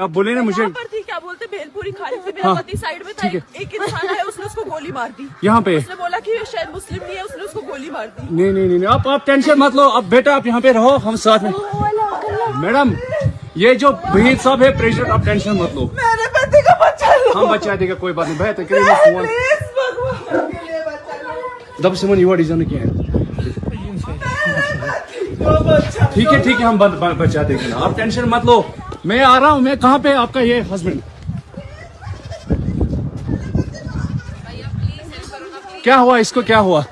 आप बोले ना मुझे। यहाँ पर थी, क्या बोलते भेलपुरी खाली थी, मेरा पति साइड में था, एक इंसान आया, उसने उसको गोली मार दी। यहाँ पे उसने बोला कि शायद मुस्लिम नहीं है, उसने उसको गोली मार दी। नहीं नहीं नहीं, आप टेंशन मत लो। अब बेटा आप यहाँ पे रहो, हम साथ में। मैडम ये जो वहीद साहब है प्रेसिडेंट, आप टेंशन मत लो। मेरे पति का बच्चा लो, हम बचा देगा, कोई बात नहीं। बेहतर करिए फोन प्लीज भगवान के लिए बच्चा लो। दब सिमन युवा डिजाइन क्या है। ठीक है ठीक है, हम बचा देंगे ना, आप टेंशन मत लो। मैं आ रहा हूँ। मैं कहाँ पे आपका ये हस्बैंड? क्या हुआ इसको, क्या हुआ?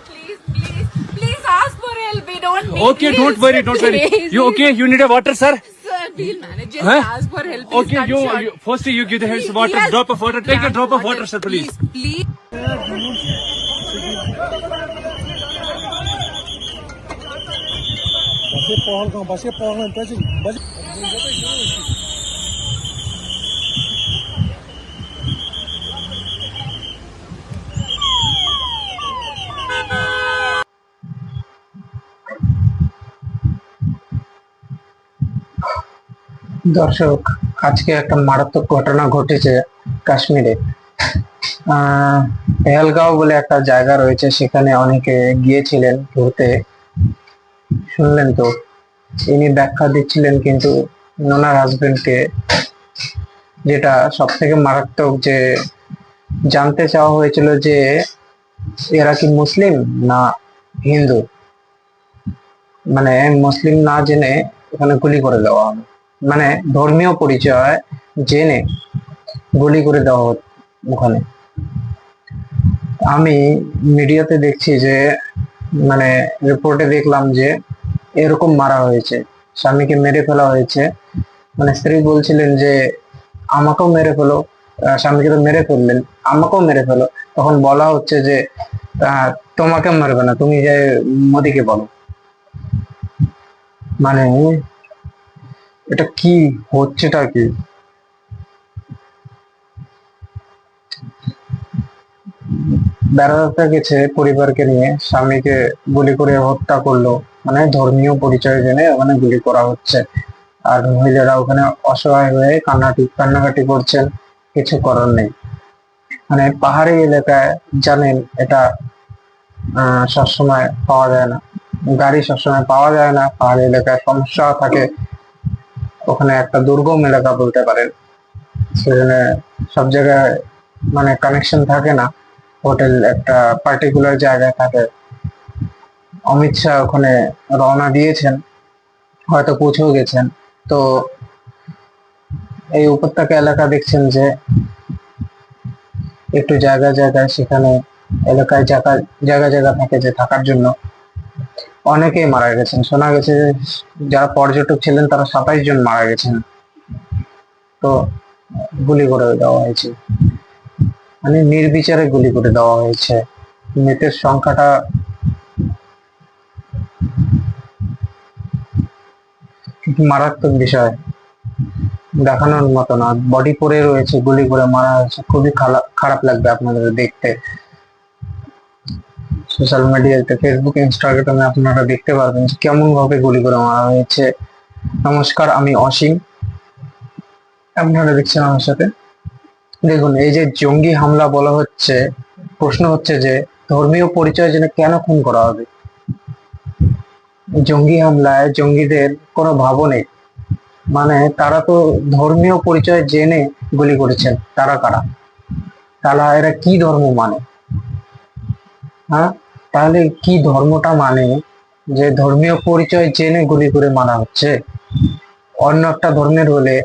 Please ask for help. We don't need Okay, don't worry, don't worry. You okay? You need a water, sir? Sir, we'll manage. Just Huh? ask for help. Please Okay, you firstly you give the hands water, Yes. drop of water. Take a drop of water, sir, please. Please. দর্শক, আজকে একটা মারাত্মক ঘটনা ঘটেছে কাশ্মীরে। পেহেলগাঁও বলে একটা জায়গা রয়েছে, সেখানে অনেকে গিয়েছিলেন ঘুরতে। শুনলেন তো, ইনি ব্যাখ্যা দিচ্ছিলেন কিন্তু ওনার হাজবেন্ডকে, যেটা সব থেকে মারাত্মক, যে জানতে চাওয়া হয়েছিল যে এরা কি মুসলিম না হিন্দু। মানে মুসলিম না জেনে এখানে গুলি করে দেওয়া হবে, মানে ধর্মীয় পরিচয় জেনে গুলি করে দেওয়া হতো ওখানে। আমি মিডিয়াতে দেখছি যে, মানে রিপোর্টে দেখলাম যে এরকম মারা হয়েছে, স্বামীকে মেরে ফেলা হয়েছে। মানে স্ত্রী বলছিলেন যে আমাকেও মেরে ফেলো, স্বামীকে তো মেরে ফেললেন, আমাকেও মেরে ফেলো। তখন বলা হচ্ছে যে তোমাকে মারবে না, তুমি যে মোদিকে বলো। মানে এটা কি হচ্ছেটা কি? বেড়াতে গেছে পরিবারকে নিয়ে, স্বামীকে গুলি করে হত্যা করলো, মানে ধর্মীয় পরিচয় জেনে ওখানে গুলি করা হচ্ছে। আর মহিলারা ওখানে অসহায় হয়ে কান্নাকাটি করছেন, কিছু করার নেই। মানে পাহাড়ি এলাকায় জানেন এটা সবসময় পাওয়া যায় না, গাড়ি সবসময় পাওয়া যায় না, পাহাড়ি এলাকায় সমস্যা থাকে। ওখানে একটা দুর্গম এলাকা বলতে পারেন, সেখানে সব জায়গায় মানে কানেকশন থাকে না, হোটেল একটা পার্টিকুলার জায়গায় থাকে। অমিত শাহ ওখানে রওনা দিয়েছেন, হয়তো পৌঁছেও গেছেন। তো এই উপত্যকা এলাকা দেখছেন যে একটু জায়গায় জায়গায়, সেখানে এলাকায় জায়গা জায়গা থাকে যে থাকার জন্য, অনেকেই মারা গেছেন। শোনা গেছে যে যারা পর্যটক ছিলেন তারা 27 জন মারা গেছেন। তো গুলি করে দেওয়া হয়েছে, মানে নির্বিচারে গুলি করে দেওয়া হয়েছে। মৃতের সংখ্যাটা মারাত্মক বিষয়, দেখানোর মতো না। বডি পড়ে রয়েছে, গুলি করে মারা হয়েছে, খুবই খারাপ লাগবে আপনাদের দেখতে। সোশ্যাল মিডিয়াতে, ফেসবুক, ইনস্টাগ্রামে আপনারা দেখতে পারবেন কেমন ভাবে গুলি করে মারা হয়েছে। নমস্কার, আমি অসীম, আপনারা দেখছেন আমার সাথে। দেখুন, এই যে জঙ্গি হামলা বলা হচ্ছে, প্রশ্ন হচ্ছে যে ধর্মীয় পরিচয় জেনে কেন খুন করা হবে? জঙ্গি হামলায় জঙ্গিদের কোনো ভাবও নেই, মানে তারা তো ধর্মীয় পরিচয় জেনে গুলি করেছেন। তারা কারা? তাহলে এরা কি ধর্ম মানে? হ্যাঁ, তাহলে কি ধর্মটা মানে যে ধর্মীয় পরিচয় জেনে গুলি করে মারা হচ্ছে? অন্য একটা ধর্মের হলে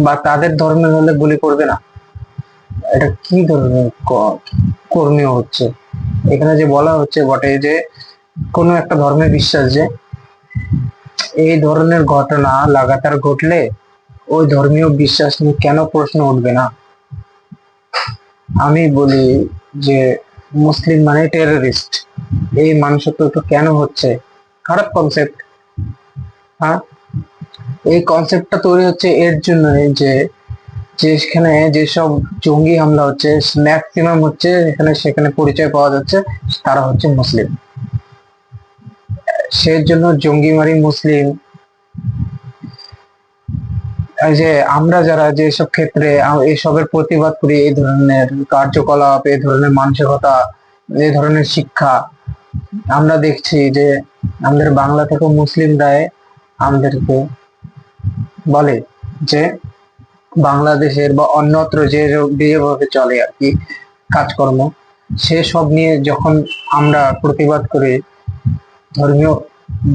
বা তাদের ধর্মের হলে গুলি করবে না? এটা কি ধরনের কর্মীয় হচ্ছে? এখানে যে বলা হচ্ছে বটে যে কোনো একটা ধর্মে বিশ্বাস, যে এই ধরনের ঘটনা লাগাতার ঘটলে ওই ধর্মীয় বিশ্বাস নিয়ে কেন প্রশ্ন উঠবে না? আমি বলি যে মুসলিম মানে টেররিস্ট, এই মানুষত্ব তো কেন হচ্ছে? খারাপ কনসেপ্ট। হ্যাঁ, এই কনসেপ্টটা তৈরি হচ্ছে এর জন্য যে যেখানে যেসব জঙ্গি হামলা হচ্ছে, ম্যাক্সিমাম হচ্ছে সেখানে পরিচয় পাওয়া যাচ্ছে তারা হচ্ছে মুসলিম। সেই জন্য জঙ্গিমারি মুসলিম এই যে আমরা যারা যেসব ক্ষেত্রে এইসবের প্রতিবাদ করি, এই ধরনের কার্যকলাপ, এই ধরনের মানসিকতা, এই ধরনের শিক্ষা, আমরা দেখছি যে আমাদের বাংলা থেকে মুসলিমরাই আমাদেরকে বলে যে বাংলাদেশের বা অন্যত্র যেভাবে চলে আর কি কাজকর্ম, সে সব নিয়ে যখন আমরা প্রতিবাদ করি, ধর্মীয়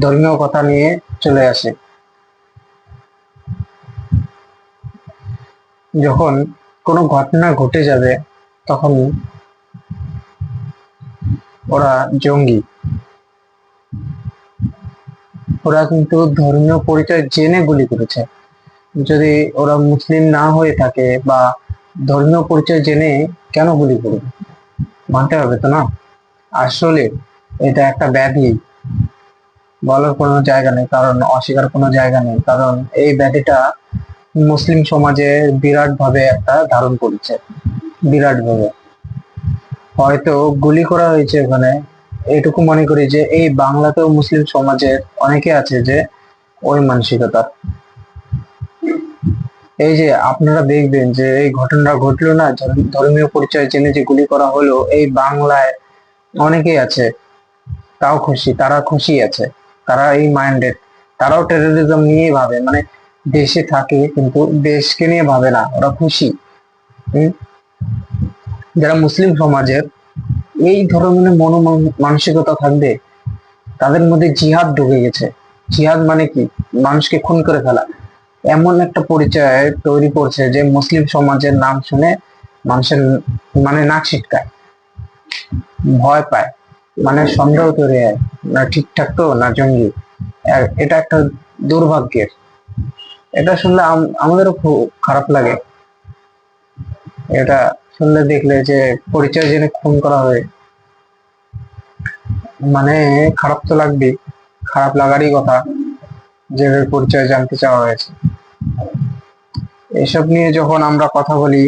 ধর্মীয় কথা নিয়ে চলে আসে। যখন কোনো ঘটনা ঘটে যাবে তখন ওরা জঙ্গি, ওরা কিন্তু ধর্মীয় পরিচয় জেনে গুলি করেছে। যদি ওরা মুসলিম না হয়ে থাকে বা ধর্মীয় পরিচয় জেনে কেন গুলি করবে? মানতে হবে তো না। আসলে এটা একটা ব্যাধি, বলার কোনো জায়গা নেই, কারণ অস্বীকার কোনো জায়গা নেই, কারণ এই ব্যাধিটা মুসলিম সমাজে বিরাট ভাবে একটা ধারণ করেছে, বিরাট ভাবে। হয়তো গুলি করা হয়েছে ওখানে, এইটুকু মনে করি যে এই বাংলাতেও মুসলিম সমাজের অনেকে আছে যে ওই মানসিকতার। এই যে আপনারা দেখবেন যে এই ঘটনা ঘটলো না, ধর্মীয় পরিচয় জেনে যে গুলি করা হলো, এই বাংলায় অনেকেই আছে তাও খুশি, তারা খুশি আছে, তারা এই মাইন্ডেড, তারাও টেরোরিজম নিয়ে ভাবে, মানে দেশে থাকে কিন্তু দেশকে নিয়ে ভাবে না, ওরা খুশি। যারা মুসলিম সমাজের এই ধরনের মানসিকতা থাকবে, তাদের মধ্যে জিহাদ ঢুকে গেছে। জিহাদ মানে কি? মানুষকে খুন করে ফেলা। এমন একটা পরিচয় তৈরি করছে যে মুসলিম সমাজের নাম শুনে মানুষের মানে নাক ছিটকায়, ভয় পায়, মানে সন্দেহ তৈরি হয়, না ঠিকঠাক তো না জঙ্গি। এটা একটা দুর্ভাগ্যের। এটা শুনলে আমাদেরও খুব খারাপ লাগে। এটা শুনলে, দেখলে যে পরিচয় জেনে খুন করা হয়, মানে খারাপ তো লাগবে, খারাপ লাগারই কথা যে পরিচয় জানতে চাওয়া হয়েছে। এসব নিয়ে যখন আমরা কথা বলি